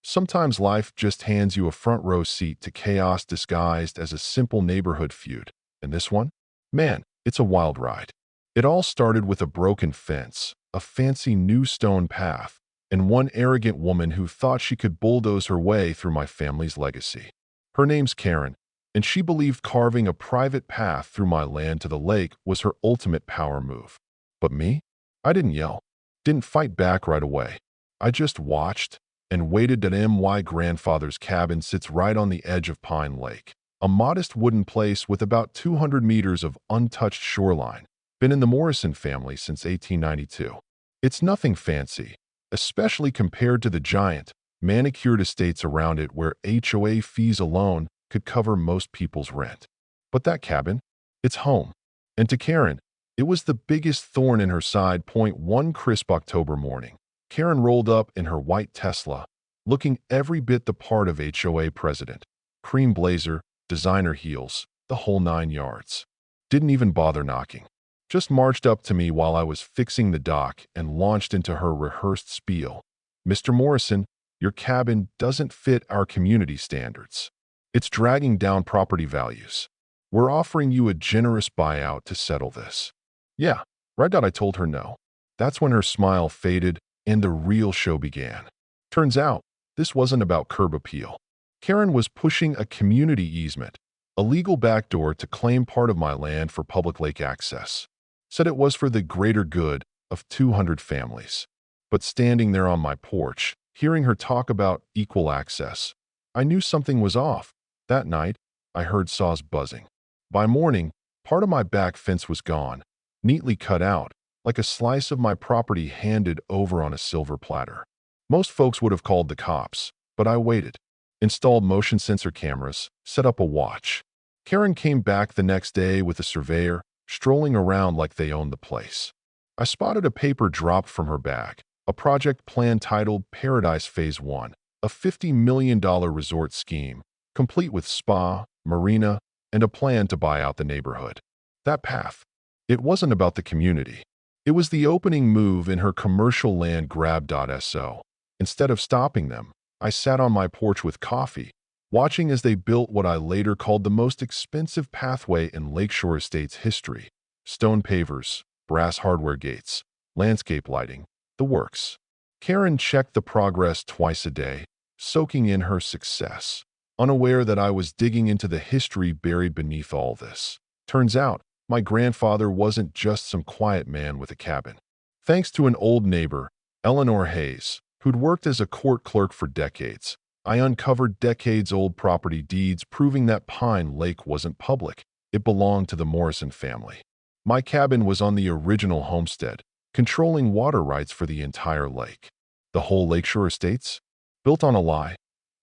Sometimes life just hands you a front row seat to chaos disguised as a simple neighborhood feud. And this one? Man, it's a wild ride. It all started with a broken fence, a fancy new stone path, and one arrogant woman who thought she could bulldoze her way through my family's legacy. Her name's Karen, and she believed carving a private path through my land to the lake was her ultimate power move. But me? I didn't yell, didn't fight back right away. I just watched and waited that my grandfather's cabin sits right on the edge of Pine Lake, a modest wooden place with about 200 meters of untouched shoreline. Been in the Morrison family since 1892. It's nothing fancy, especially compared to the giant, manicured estates around it where HOA fees alone could cover most people's rent. But that cabin, it's home. And to Karen, it was the biggest thorn in her side. One crisp October morning, Karen rolled up in her white Tesla, looking every bit the part of HOA president. Cream blazer, designer heels, the whole 9 yards. Didn't even bother knocking. Just marched up to me while I was fixing the dock and launched into her rehearsed spiel. "Mr. Morrison, your cabin doesn't fit our community standards. It's dragging down property values. We're offering you a generous buyout to settle this." "Yeah, right." I told her no. That's when her smile faded and the real show began. Turns out, this wasn't about curb appeal. Karen was pushing a community easement, a legal backdoor to claim part of my land for public lake access. Said it was for the greater good of 200 families. But standing there on my porch, hearing her talk about equal access, I knew something was off. That night, I heard saws buzzing. By morning, part of my back fence was gone, neatly cut out, like a slice of my property handed over on a silver platter. Most folks would have called the cops, but I waited. Installed motion sensor cameras, set up a watch. Karen came back the next day with a surveyor, strolling around like they owned the place. I spotted a paper dropped from her bag, a project plan titled Paradise Phase 1, a $50 million resort scheme, complete with spa, marina, and a plan to buy out the neighborhood. That path, it wasn't about the community. It was the opening move in her commercial land grab.so. Instead of stopping them, I sat on my porch with coffee, watching as they built what I later called the most expensive pathway in Lakeshore Estates history. Stone pavers, brass hardware gates, landscape lighting, the works. Karen checked the progress twice a day, soaking in her success, unaware that I was digging into the history buried beneath all this. Turns out, my grandfather wasn't just some quiet man with a cabin. Thanks to an old neighbor, Eleanor Hayes, who'd worked as a court clerk for decades, I uncovered decades-old property deeds proving that Pine Lake wasn't public. It belonged to the Morrison family. My cabin was on the original homestead, controlling water rights for the entire lake. The whole Lakeshore Estates? Built on a lie?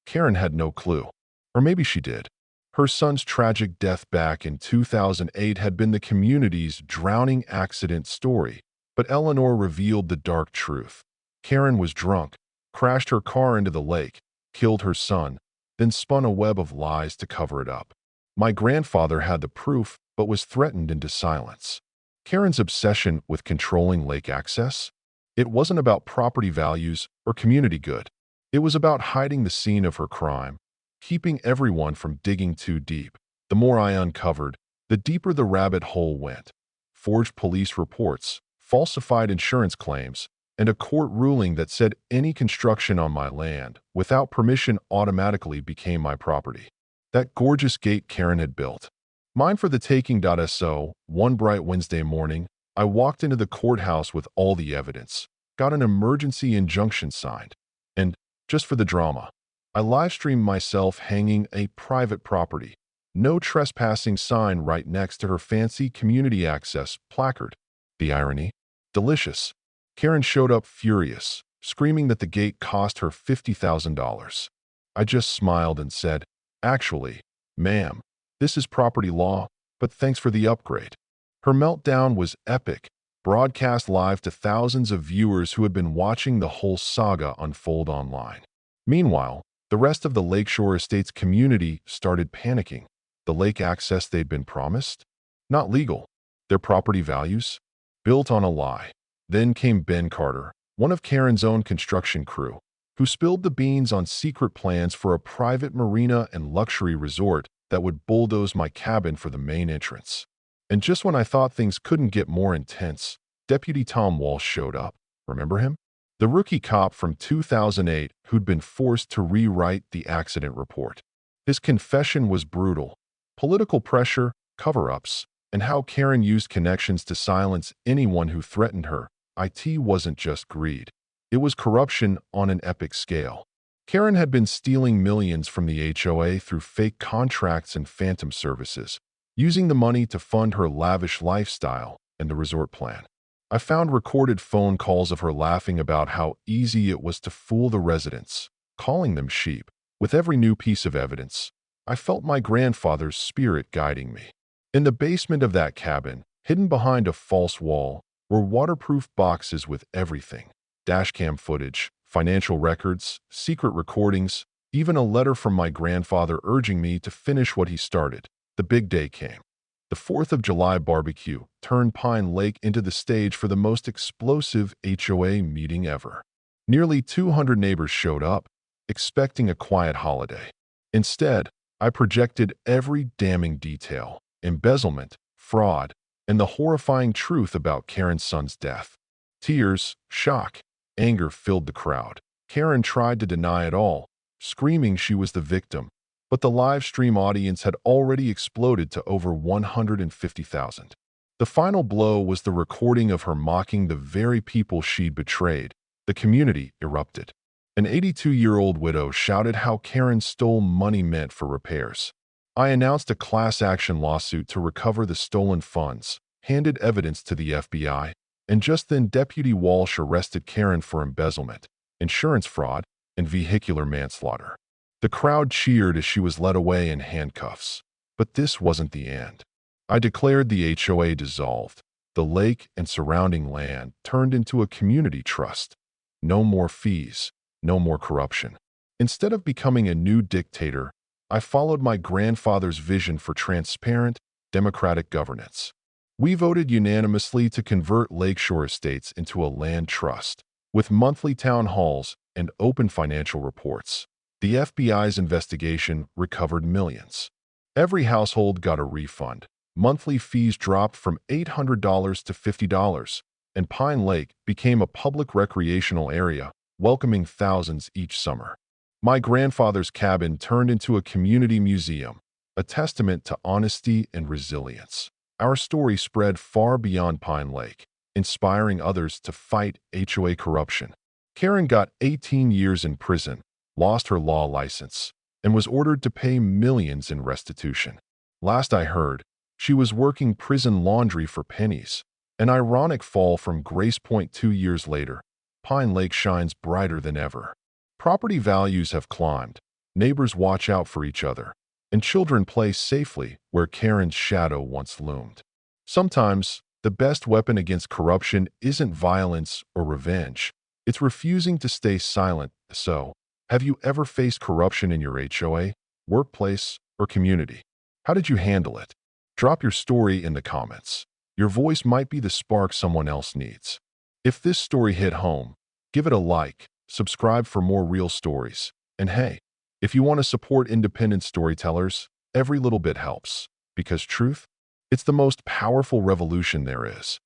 Karen had no clue. Or maybe she did. Her son's tragic death back in 2008 had been the community's drowning accident story, but Eleanor revealed the dark truth. Karen was drunk, crashed her car into the lake, killed her son, then spun a web of lies to cover it up. My grandfather had the proof, but was threatened into silence. Karen's obsession with controlling lake access? It wasn't about property values or community good. It was about hiding the scene of her crime, keeping everyone from digging too deep. The more I uncovered, the deeper the rabbit hole went. Forged police reports, falsified insurance claims, and a court ruling that said any construction on my land without permission automatically became my property. That gorgeous gate Karen had built, mine for the taking.so. One bright Wednesday morning, I walked into the courthouse with all the evidence, got an emergency injunction signed, and, just for the drama, I live-streamed myself hanging a private property, no trespassing sign right next to her fancy community access placard. The irony? Delicious. Karen showed up furious, screaming that the gate cost her $50,000. I just smiled and said, "Actually, ma'am, this is property law, but thanks for the upgrade." Her meltdown was epic, broadcast live to thousands of viewers who had been watching the whole saga unfold online. Meanwhile, the rest of the Lakeshore Estates community started panicking. The lake access they'd been promised? Not legal. Their property values? Built on a lie. Then came Ben Carter, one of Karen's own construction crew. who spilled the beans on secret plans for a private marina and luxury resort that would bulldoze my cabin for the main entrance. And just when I thought things couldn't get more intense, Deputy Tom Walsh showed up. Remember him? The rookie cop from 2008 who'd been forced to rewrite the accident report. His confession was brutal. Political pressure, cover-ups, and how Karen used connections to silence anyone who threatened her. It wasn't just greed. It was corruption on an epic scale. Karen had been stealing millions from the HOA through fake contracts and phantom services, using the money to fund her lavish lifestyle and the resort plan. I found recorded phone calls of her laughing about how easy it was to fool the residents, calling them sheep. With every new piece of evidence, I felt my grandfather's spirit guiding me. In the basement of that cabin, hidden behind a false wall, were waterproof boxes with everything: dashcam footage, financial records, secret recordings, even a letter from my grandfather urging me to finish what he started. The big day came. The 4th of July barbecue turned Pine Lake into the stage for the most explosive HOA meeting ever. Nearly 200 neighbors showed up, expecting a quiet holiday. Instead, I projected every damning detail: embezzlement, fraud, and the horrifying truth about Karen's son's death. Tears, shock, anger filled the crowd. Karen tried to deny it all, screaming she was the victim, but the live stream audience had already exploded to over 150,000. The final blow was the recording of her mocking the very people she'd betrayed. The community erupted. An 82-year-old widow shouted how Karen stole money meant for repairs. I announced a class action lawsuit to recover the stolen funds, handed evidence to the FBI, and just then Deputy Walsh arrested Karen for embezzlement, insurance fraud, and vehicular manslaughter. The crowd cheered as she was led away in handcuffs. But this wasn't the end. I declared the HOA dissolved. The lake and surrounding land turned into a community trust. No more fees, no more corruption. Instead of becoming a new dictator, I followed my grandfather's vision for transparent, democratic governance. We voted unanimously to convert Lakeshore Estates into a land trust, with monthly town halls and open financial reports. The FBI's investigation recovered millions. Every household got a refund. Monthly fees dropped from $800 to $50, and Pine Lake became a public recreational area, welcoming thousands each summer. My grandfather's cabin turned into a community museum, a testament to honesty and resilience. Our story spread far beyond Pine Lake, inspiring others to fight HOA corruption. Karen got 18 years in prison, lost her law license, and was ordered to pay millions in restitution. Last I heard, she was working prison laundry for pennies. An ironic fall from Grace Point 2 years later, Pine Lake shines brighter than ever. Property values have climbed, neighbors watch out for each other, and children play safely where Karen's shadow once loomed. Sometimes, the best weapon against corruption isn't violence or revenge. It's refusing to stay silent. So, have you ever faced corruption in your HOA, workplace, or community? How did you handle it? Drop your story in the comments. Your voice might be the spark someone else needs. If this story hit home, give it a like, subscribe for more real stories, and hey, if you want to support independent storytellers, every little bit helps. Because truth, it's the most powerful revolution there is.